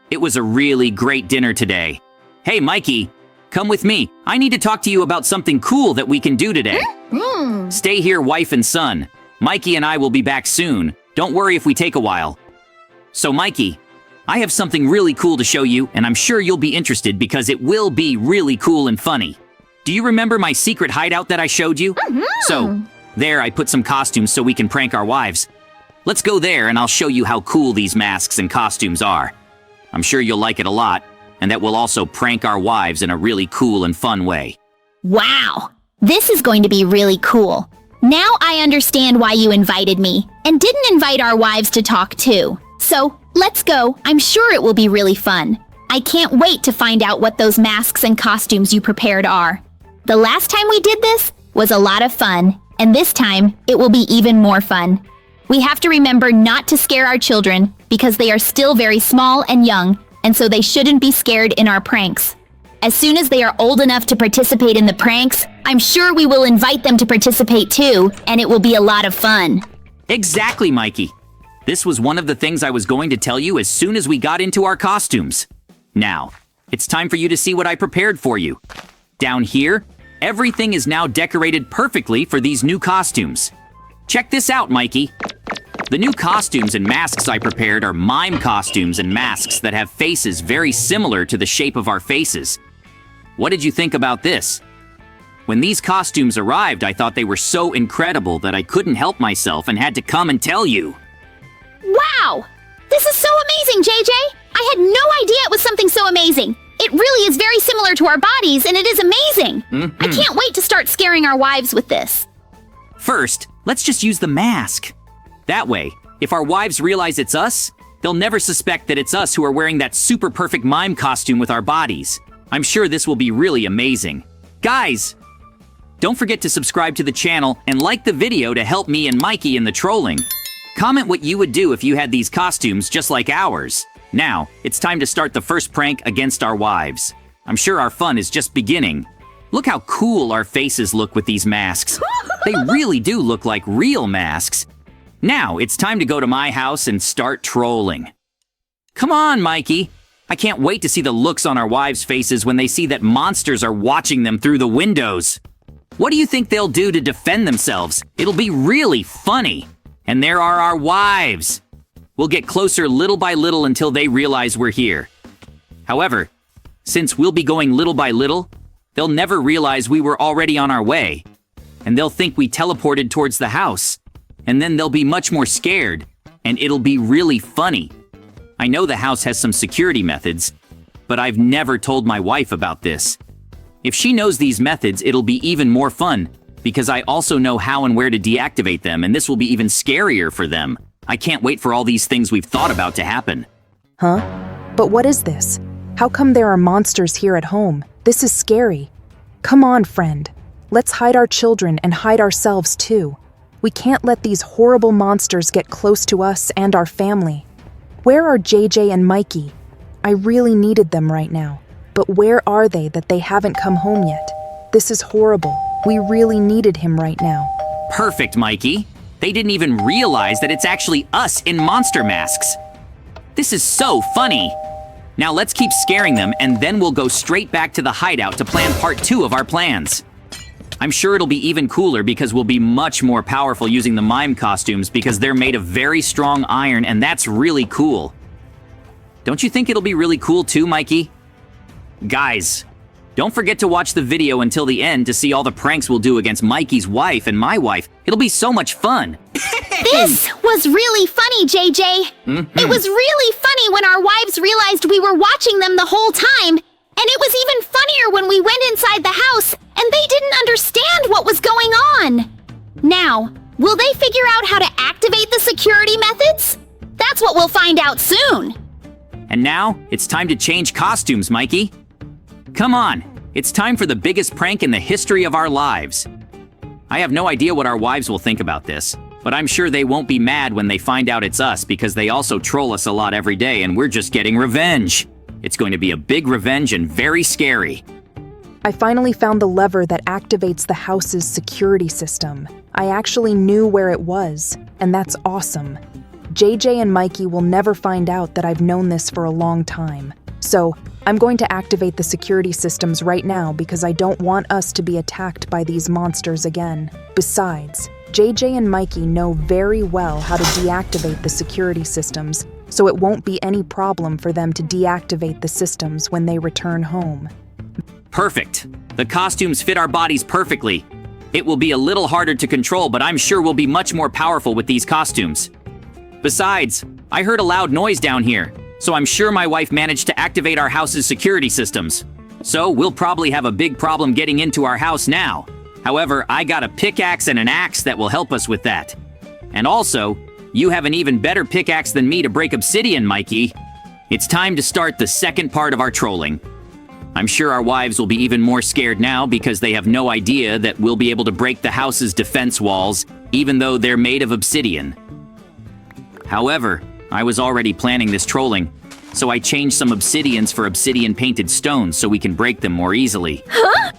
It was a really great dinner today. Hey, Mikey, come with me. I need to talk to you about something cool that we can do today. Stay here, wife and son. Mikey and I will be back soon. Don't worry if we take a while. So, Mikey, I have something really cool to show you, and I'm sure you'll be interested because it will be really cool and funny. Do you remember my secret hideout that I showed you? So, there I put some costumes so we can prank our wives. Let's go there and I'll show you how cool these masks and costumes are. I'm sure you'll like it a lot, and that we'll also prank our wives in a really cool and fun way. Wow! This is going to be really cool. Now I understand why you invited me, and didn't invite our wives to talk too. So, let's go. I'm sure it will be really fun. I can't wait to find out what those masks and costumes you prepared are. The last time we did this was a lot of fun, and this time it will be even more fun. We have to remember not to scare our children because they are still very small and young, and so they shouldn't be scared in our pranks. As soon as they are old enough to participate in the pranks, I'm sure we will invite them to participate too, and it will be a lot of fun. Exactly, Mikey. This was one of the things I was going to tell you as soon as we got into our costumes. Now, it's time for you to see what I prepared for you. Down here, everything is now decorated perfectly for these new costumes. Check this out, Mikey. The new costumes and masks I prepared are mime costumes and masks that have faces very similar to the shape of our faces. What did you think about this? When these costumes arrived, I thought they were so incredible that I couldn't help myself and had to come and tell you. Wow! This is so amazing, JJ! I had no idea it was something so amazing. It really is very similar to our bodies, and it is amazing. I can't wait to start scaring our wives with this. First, let's just use the mask. That way, if our wives realize it's us, they'll never suspect that it's us who are wearing that super perfect mime costume with our bodies. I'm sure this will be really amazing. Guys, don't forget to subscribe to the channel and like the video to help me and Mikey in the trolling. Comment what you would do if you had these costumes just like ours. Now, it's time to start the first prank against our wives. I'm sure our fun is just beginning. Look how cool our faces look with these masks. They really do look like real masks. Now, it's time to go to my house and start trolling. Come on, Mikey. I can't wait to see the looks on our wives' faces when they see that monsters are watching them through the windows. What do you think they'll do to defend themselves? It'll be really funny. And there are our wives. We'll get closer little by little until they realize we're here. However, since we'll be going little by little, they'll never realize we were already on our way. And they'll think we teleported towards the house. And then they'll be much more scared, and it'll be really funny. I know the house has some security methods, but I've never told my wife about this. If she knows these methods, it'll be even more fun, because I also know how and where to deactivate them, and this will be even scarier for them. I can't wait for all these things we've thought about to happen. Huh? But what is this? How come there are monsters here at home? This is scary. Come on, friend. Let's hide our children and hide ourselves too. We can't let these horrible monsters get close to us and our family. Where are JJ and Mikey? I really needed them right now. But where are they that they haven't come home yet? This is horrible. We really needed him right now. Perfect, Mikey. They didn't even realize that it's actually us in monster masks. This is so funny. Now let's keep scaring them, and then we'll go straight back to the hideout to plan part 2 of our plans. I'm sure it'll be even cooler because we'll be much more powerful using the mime costumes because they're made of very strong iron, and that's really cool. Don't you think it'll be really cool too, Mikey? Guys, don't forget to watch the video until the end to see all the pranks we'll do against Mikey's wife and my wife. It'll be so much fun. This was really funny, JJ. It was really funny when our wives realized we were watching them the whole time. And it was even funnier when we went inside the house and they didn't understand what was going on. Now, will they figure out how to activate the security methods? That's what we'll find out soon. And now, it's time to change costumes, Mikey. Come on, it's time for the biggest prank in the history of our lives. I have no idea what our wives will think about this, but I'm sure they won't be mad when they find out it's us because they also troll us a lot every day and we're just getting revenge. It's going to be a big revenge and very scary. I finally found the lever that activates the house's security system. I actually knew where it was, and that's awesome. JJ and Mikey will never find out that I've known this for a long time. So, I'm going to activate the security systems right now because I don't want us to be attacked by these monsters again. Besides, JJ and Mikey know very well how to deactivate the security systems, so it won't be any problem for them to deactivate the systems when they return home. Perfect. The costumes fit our bodies perfectly. It will be a little harder to control, but I'm sure we'll be much more powerful with these costumes. Besides, I heard a loud noise down here, so I'm sure my wife managed to activate our house's security systems. So we'll probably have a big problem getting into our house now. However, I got a pickaxe and an axe that will help us with that. And also, you have an even better pickaxe than me to break obsidian, Mikey. It's time to start the second part of our trolling. I'm sure our wives will be even more scared now because they have no idea that we'll be able to break the house's defense walls, even though they're made of obsidian. However, I was already planning this trolling, so I changed some obsidians for obsidian-painted stones so we can break them more easily. Huh?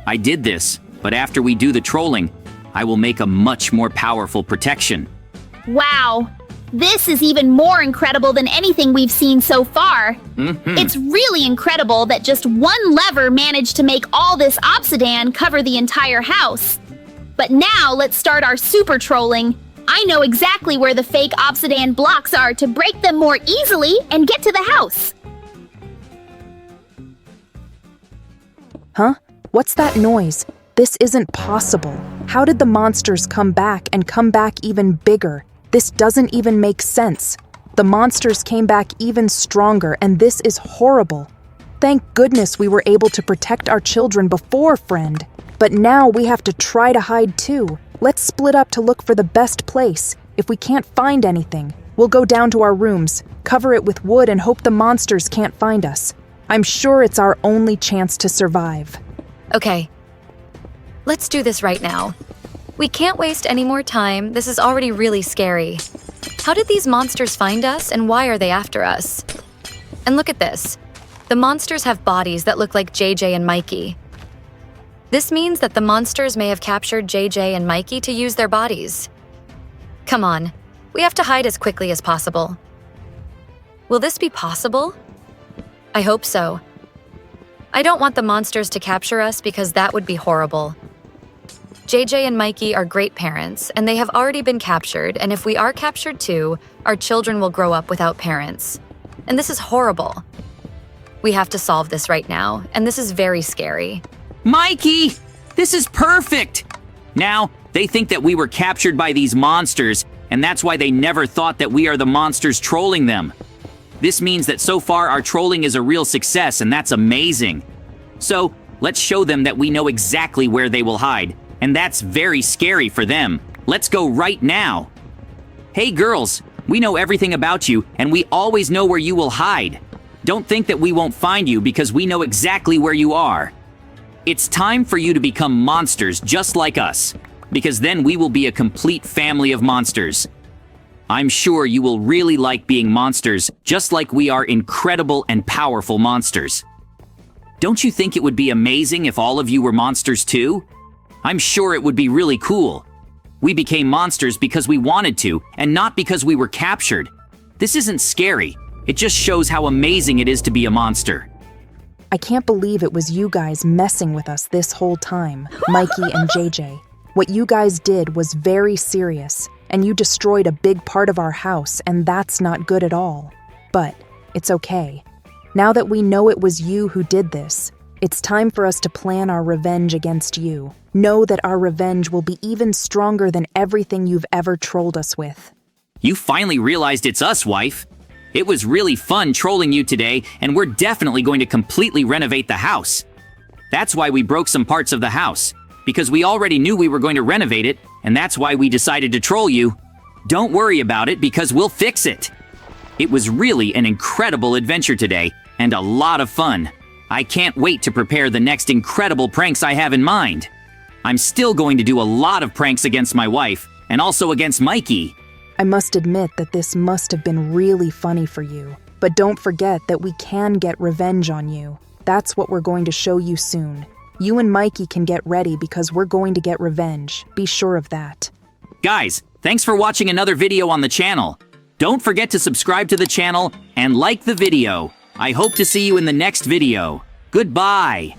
I did this, but after we do the trolling, I will make a much more powerful protection. Wow. This is even more incredible than anything we've seen so far. It's really incredible that just one lever managed to make all this obsidian cover the entire house. But now let's start our super trolling. I know exactly where the fake obsidian blocks are to break them more easily and get to the house. Huh? What's that noise? This isn't possible. How did the monsters come back and come back even bigger? This doesn't even make sense. The monsters came back even stronger, and this is horrible. Thank goodness we were able to protect our children before, friend. But now we have to try to hide too. Let's split up to look for the best place. If we can't find anything, we'll go down to our rooms, cover it with wood, and hope the monsters can't find us. I'm sure it's our only chance to survive. Okay. Let's do this right now. We can't waste any more time. This is already really scary. How did these monsters find us, and why are they after us? And look at this. The monsters have bodies that look like JJ and Mikey. This means that the monsters may have captured JJ and Mikey to use their bodies. Come on, we have to hide as quickly as possible. Will this be possible? I hope so. I don't want the monsters to capture us because that would be horrible. JJ and Mikey are great parents, and they have already been captured, and if we are captured too, our children will grow up without parents. And this is horrible. We have to solve this right now, and this is very scary. Mikey! This is perfect! Now, they think that we were captured by these monsters, and that's why they never thought that we are the monsters trolling them. This means that so far our trolling is a real success, and that's amazing. So, let's show them that we know exactly where they will hide, and that's very scary for them. Let's go right now. Hey girls, we know everything about you, and we always know where you will hide. Don't think that we won't find you because we know exactly where you are. It's time for you to become monsters just like us, because then we will be a complete family of monsters. I'm sure you will really like being monsters, just like we are incredible and powerful monsters. Don't you think it would be amazing if all of you were monsters too? I'm sure it would be really cool. We became monsters because we wanted to, and not because we were captured. This isn't scary. It just shows how amazing it is to be a monster. I can't believe it was you guys messing with us this whole time, Mikey and JJ. What you guys did was very serious, and you destroyed a big part of our house, and that's not good at all. But it's okay. Now that we know it was you who did this, it's time for us to plan our revenge against you. Know that our revenge will be even stronger than everything you've ever trolled us with. You finally realized it's us, wife. It was really fun trolling you today, and we're definitely going to completely renovate the house. That's why we broke some parts of the house, because we already knew we were going to renovate it, and that's why we decided to troll you. Don't worry about it, because we'll fix it. It was really an incredible adventure today, and a lot of fun. I can't wait to prepare the next incredible pranks I have in mind. I'm still going to do a lot of pranks against my wife, and also against Mikey. I must admit that this must have been really funny for you, but don't forget that we can get revenge on you. That's what we're going to show you soon. You and Mikey can get ready because we're going to get revenge. Be sure of that. Guys, thanks for watching another video on the channel. Don't forget to subscribe to the channel and like the video. I hope to see you in the next video. Goodbye.